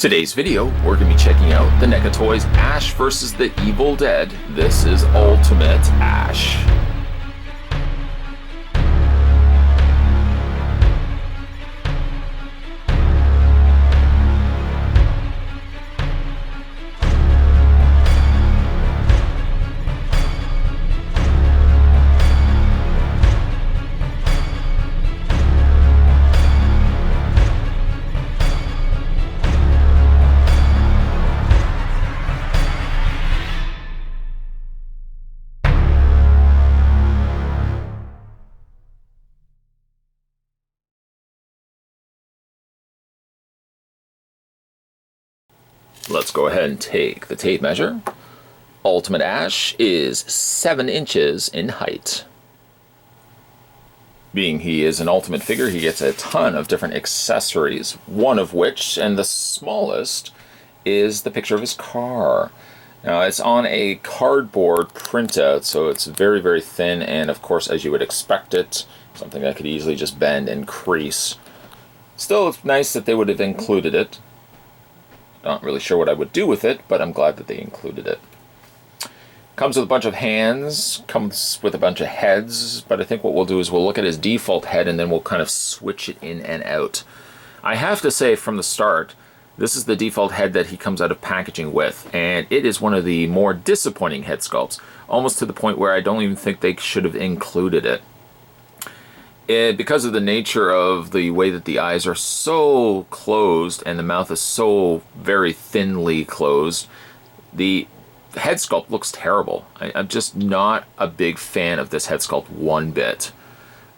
Today's video, we're going to be checking out the NECA Toys Ash vs. the Evil Dead. This is Ultimate Ash. Let's go ahead and take the tape measure. Ultimate Ash is 7 inches in height. Being he is an ultimate figure, he gets a ton of different accessories, one of which, and the smallest, is the picture of his car. Now, it's on a cardboard printout, so it's very, very thin, and of course, as you would expect it, something that could easily just bend and crease. Still, it's nice that they would have included it. Not really sure what I would do with it, but I'm glad that they included it. Comes with a bunch of hands, comes with a bunch of heads, but I think what we'll do is we'll look at his default head and then we'll kind of switch it in and out. I have to say from the start, this is the default head that he comes out of packaging with, and it is one of the more disappointing head sculpts, almost to the point where I don't even think they should have included it. Because of the nature of the way that the eyes are so closed and the mouth is so very thinly closed, the head sculpt looks terrible. I'm just not a big fan of this head sculpt one bit.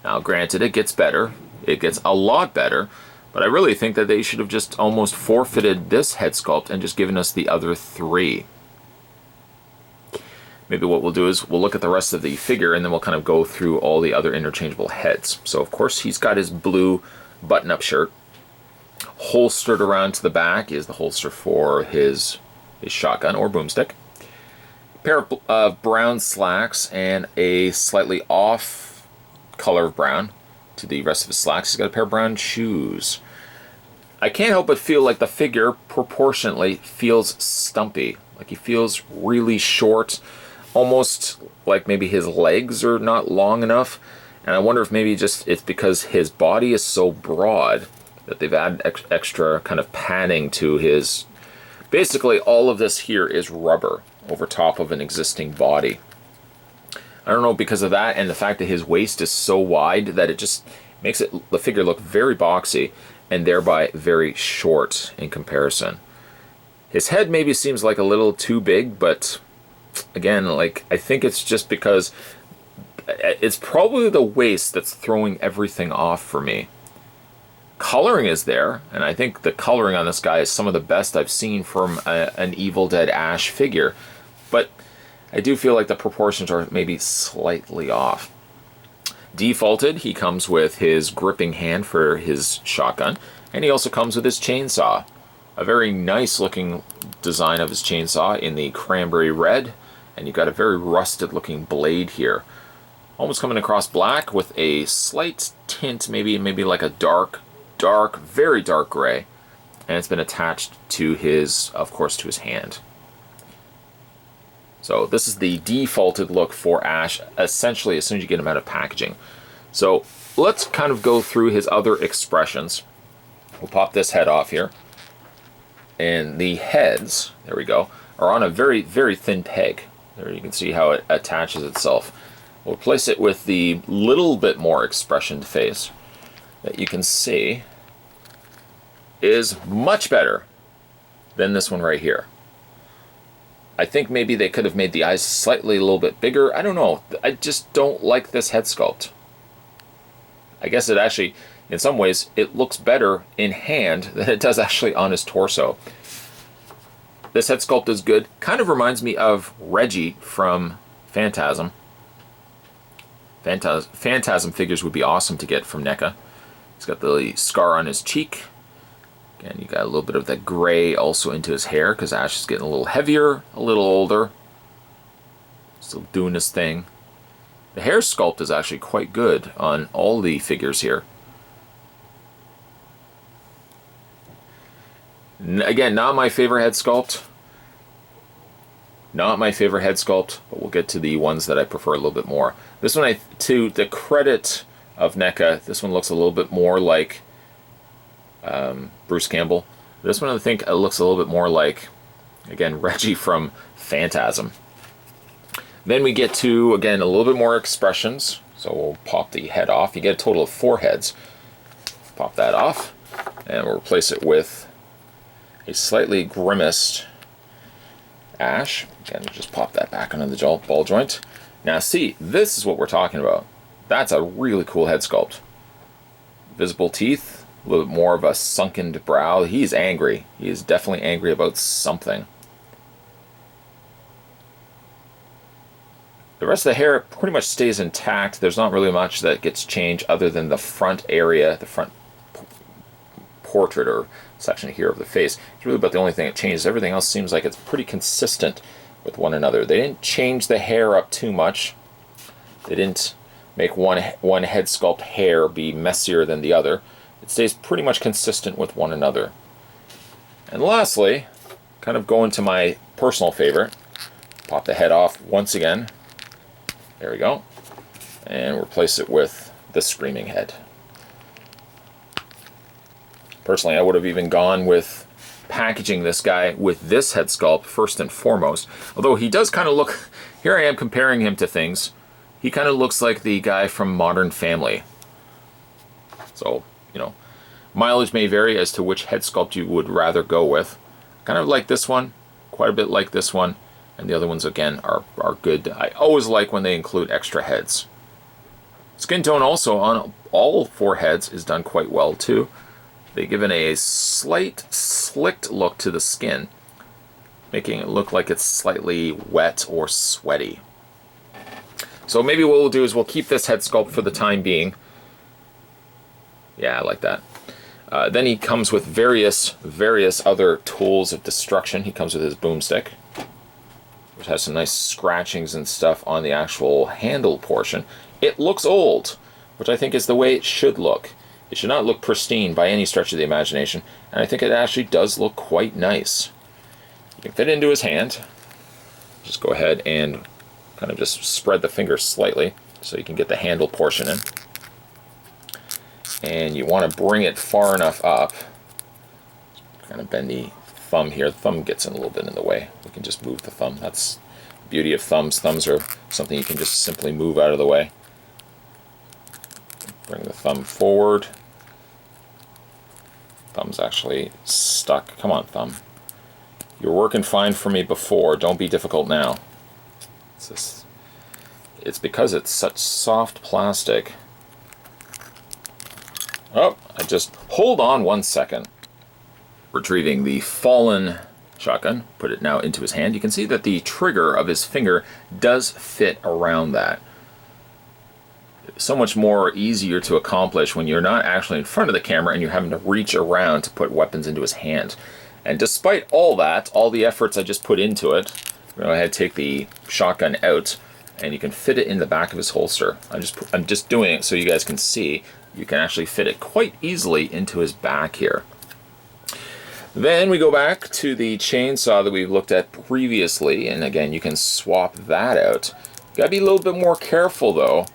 Now granted, it gets better, it gets a lot better, but I really think that they should have just almost forfeited this head sculpt and just given us the other 3. Maybe what we'll do is we'll look at the rest of the figure and then we'll kind of go through all the other interchangeable heads. So of course he's got his blue button-up shirt. Holstered around to the back is the holster for his shotgun or boomstick. Pair of brown slacks and a slightly off color of brown to the rest of his slacks. He's got a pair of brown shoes. I can't help but feel like the figure proportionately feels stumpy. Like he feels really short. Almost like maybe his legs are not long enough, and I wonder if maybe just it's because his body is so broad that they've added extra kind of padding to his. Basically, all of this here is rubber over top of an existing body. I don't know, because of that and the fact that his waist is so wide that it just makes the figure look very boxy and thereby very short in comparison. His head maybe seems like a little too big, but again, like, I think it's just because it's probably the waist that's throwing everything off for me. Coloring is there, and I think the coloring on this guy is some of the best I've seen from an Evil Dead Ash figure, but I do feel like the proportions are maybe slightly off. Defaulted, he comes with his gripping hand for his shotgun, and he also comes with his chainsaw. A very nice looking design of his chainsaw in the cranberry red, and you've got a very rusted looking blade here. Almost coming across black with a slight tint, maybe like a dark, very dark gray, and it's been attached to his, of course, to his hand. So this is the defaulted look for Ash, essentially as soon as you get him out of packaging. So let's kind of go through his other expressions. We'll pop this head off here. And the heads, there we go, are on a very, very thin peg. There you can see how it attaches itself. We'll place it with the little bit more expressioned face that you can see is much better than this one right here. I think maybe they could have made the eyes slightly a little bit bigger. I don't know. I just don't like this head sculpt. I guess it actually, in some ways, it looks better in hand than it does actually on his torso. This head sculpt is good. Kind of reminds me of Reggie from Phantasm. Phantasm figures would be awesome to get from NECA. He's got the scar on his cheek. Again, you got a little bit of that gray also into his hair because Ash is getting a little heavier, a little older. Still doing his thing. The hair sculpt is actually quite good on all the figures here. Again, not my favorite head sculpt. Not my favorite head sculpt, but we'll get to the ones that I prefer a little bit more. This one, to the credit of NECA, this one looks a little bit more like Bruce Campbell. This one I think looks a little bit more like, again, Reggie from Phantasm. Then we get to, again, a little bit more expressions. So we'll pop the head off. You get a total of 4 heads. Pop that off, and we'll replace it with a slightly grimaced Ash. Again, we'll just pop that back onto the ball joint. Now see, this is what we're talking about. That's a really cool head sculpt. Visible teeth, a little bit more of a sunken brow. He's angry. He is definitely angry about something. The rest of the hair pretty much stays intact. There's not really much that gets changed other than the front area, the front portrait or section here of the face. It's really about the only thing that changes. Everything else seems like it's pretty consistent with one another. They didn't change the hair up too much. They didn't make one head sculpt hair be messier than the other. It stays pretty much consistent with one another. And lastly, kind of going to my personal favorite, pop the head off once again. There we go. And replace it with the screaming head. Personally, I would have even gone with packaging this guy with this head sculpt first and foremost. Although he does kind of look, here I am comparing him to things, he kind of looks like the guy from Modern Family. So, you know, mileage may vary as to which head sculpt you would rather go with. Kind of like this one, quite a bit like this one. And the other ones, again, are good. I always like when they include extra heads. Skin tone also on all 4 heads is done quite well, too. They give it a slight slicked look to the skin, making it look like it's slightly wet or sweaty. So maybe what we'll do is we'll keep this head sculpt for the time being. Yeah, I like that. Then he comes with various other tools of destruction. He comes with his boomstick, which has some nice scratchings and stuff on the actual handle portion. It looks old, which I think is the way it should look. It should not look pristine by any stretch of the imagination, and I think it actually does look quite nice. You can fit it into his hand. Just go ahead and kind of just spread the finger slightly so you can get the handle portion in. And you want to bring it far enough up. Kind of bend the thumb here. The thumb gets in a little bit in the way. We can just move the thumb. That's the beauty of thumbs. Thumbs are something you can just simply move out of the way. Bring the thumb forward. Thumb's actually stuck. Come on, thumb. You were working fine for me before. Don't be difficult now. It's because it's such soft plastic. Oh, I just hold on 1 second. Retrieving the fallen shotgun, put it now into his hand. You can see that the trigger of his finger does fit around that. So much more easier to accomplish when you're not actually in front of the camera and you're having to reach around to put weapons into his hand. And despite all that, all the efforts I just put into it, go ahead and take the shotgun out and you can fit it in the back of his holster. I'm just doing it so you guys can see. You can actually fit it quite easily into his back here. Then we go back to the chainsaw that we looked at previously, and again you can swap that out. You gotta be a little bit more careful though.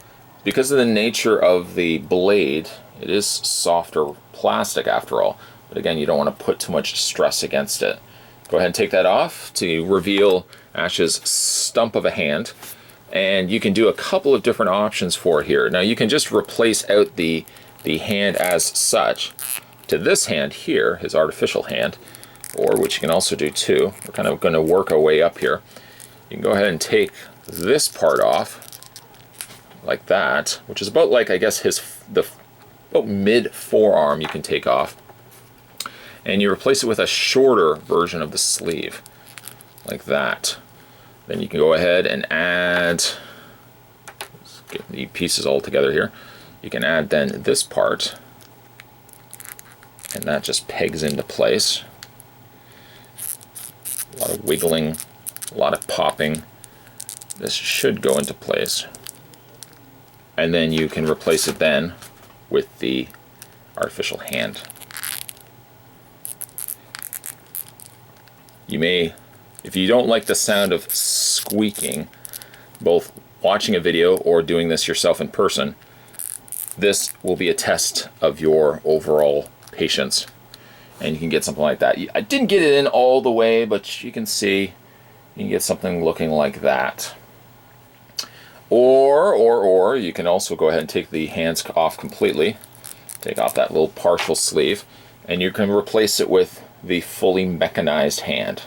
Because of the nature of the blade, it is softer plastic after all. But again, you don't want to put too much stress against it. Go ahead and take that off to reveal Ash's stump of a hand. And you can do a couple of different options for it here. Now you can just replace out the hand as such to this hand here, his artificial hand, or which you can also do too. We're kind of going to work our way up here. You can go ahead and take this part off, like that, which is about like, I guess, about mid forearm you can take off. And you replace it with a shorter version of the sleeve, like that. Then you can go ahead and add, let's get the pieces all together here. You can add then this part, and that just pegs into place. A lot of wiggling, a lot of popping. This should go into place. And then you can replace it then with the artificial hand. You may, if you don't like the sound of squeaking, both watching a video or doing this yourself in person, this will be a test of your overall patience. And you can get something like that. I didn't get it in all the way, but you can see you can get something looking like that. Or you can also go ahead and take the hands off completely. Take off that little partial sleeve, and you can replace it with the fully mechanized hand.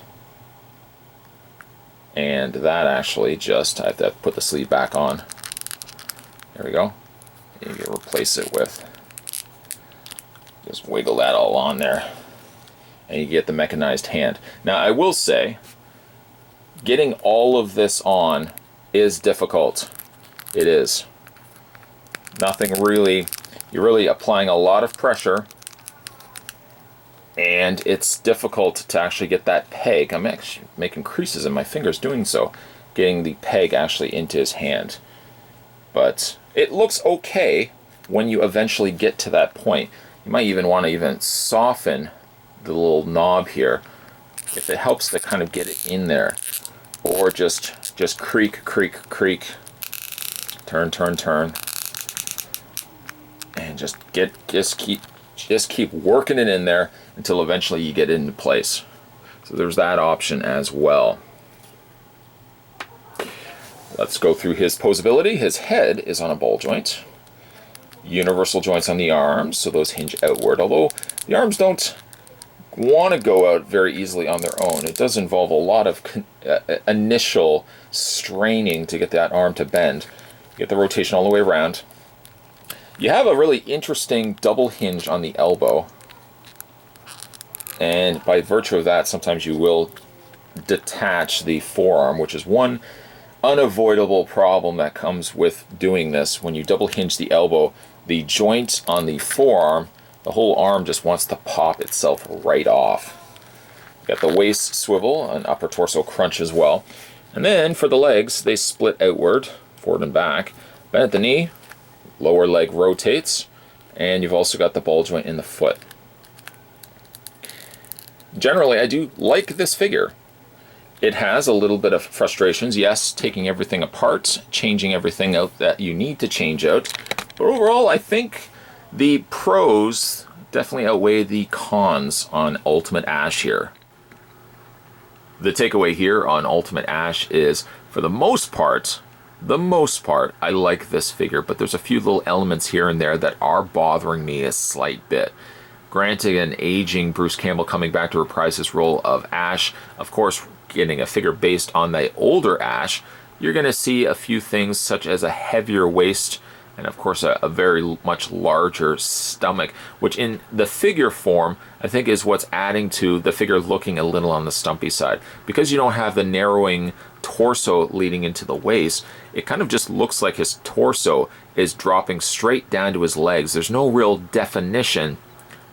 And that actually just, I have to put the sleeve back on. There we go. You can replace it with, just wiggle that all on there, and you get the mechanized hand. Now I will say, getting all of this on is difficult. It is. Nothing really, you're really applying a lot of pressure, and it's difficult to actually get that peg. I'm actually making creases in my fingers doing so, getting the peg actually into his hand. But it looks okay when you eventually get to that point. You might even want to soften the little knob here if it helps to kind of get it in there. Or just creak, creak, creak, turn, turn, turn, and just keep working it in there until eventually you get it into place. So there's that option as well. Let's go through his posability. His head is on a ball joint. Universal joints on the arms, so those hinge outward. Although the arms don't want to go out very easily on their own. It does involve a lot of initial straining to get that arm to bend. Get the rotation all the way around. You have a really interesting double hinge on the elbow, and by virtue of that, sometimes you will detach the forearm, which is one unavoidable problem that comes with doing this. When you double hinge the elbow, the joint on the forearm, the whole arm just wants to pop itself right off. Got the waist swivel and upper torso crunch as well. And then for the legs, they split outward, forward and back. Bend at the knee, lower leg rotates, and you've also got the ball joint in the foot. Generally, I do like this figure. It has a little bit of frustrations. Yes, taking everything apart, changing everything out that you need to change out. But overall, I think the pros definitely outweigh the cons on Ultimate Ash here. The takeaway here on Ultimate Ash is, for the most part, I like this figure, but there's a few little elements here and there that are bothering me a slight bit. Granted, an aging Bruce Campbell coming back to reprise his role of Ash, of course, getting a figure based on the older Ash, you're going to see a few things such as a heavier waist and of course a very much larger stomach, which in the figure form I think is what's adding to the figure looking a little on the stumpy side. Because you don't have the narrowing torso leading into the waist, it kind of just looks like his torso is dropping straight down to his legs. There's no real definition.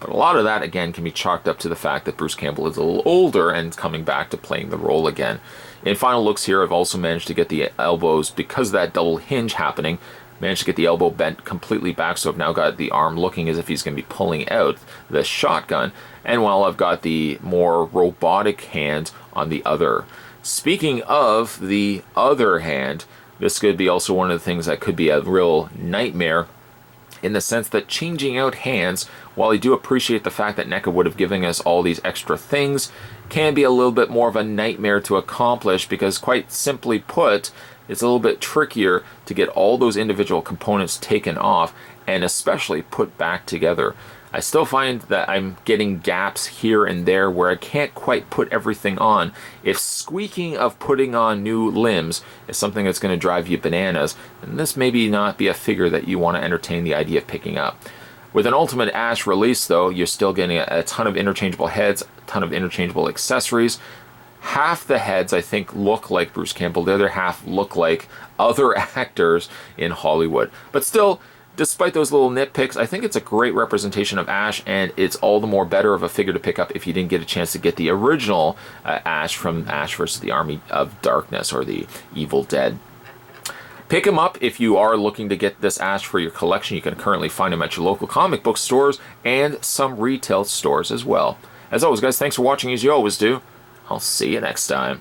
But a lot of that, again, can be chalked up to the fact that Bruce Campbell is a little older and coming back to playing the role again. In final looks here, I've also managed to get the elbows, because of that double hinge happening, managed to get the elbow bent completely back, so I've now got the arm looking as if he's going to be pulling out the shotgun, and while I've got the more robotic hand on the other. Speaking of the other hand, this could be also one of the things that could be a real nightmare, in the sense that changing out hands, while I do appreciate the fact that NECA would have given us all these extra things, can be a little bit more of a nightmare to accomplish, because quite simply put, it's a little bit trickier to get all those individual components taken off and especially put back together. I still find that I'm getting gaps here and there where I can't quite put everything on. If squeaking of putting on new limbs is something that's going to drive you bananas, then this may not be a figure that you want to entertain the idea of picking up. With an Ultimate Ash release, though, you're still getting a ton of interchangeable heads, a ton of interchangeable accessories. Half the heads, I think, look like Bruce Campbell. The other half look like other actors in Hollywood. But still, despite those little nitpicks, I think it's a great representation of Ash, and it's all the more better of a figure to pick up if you didn't get a chance to get the original Ash from Ash vs. the Army of Darkness, or the Evil Dead. Pick him up if you are looking to get this Ash for your collection. You can currently find him at your local comic book stores and some retail stores as well. As always, guys, thanks for watching as you always do. I'll see you next time.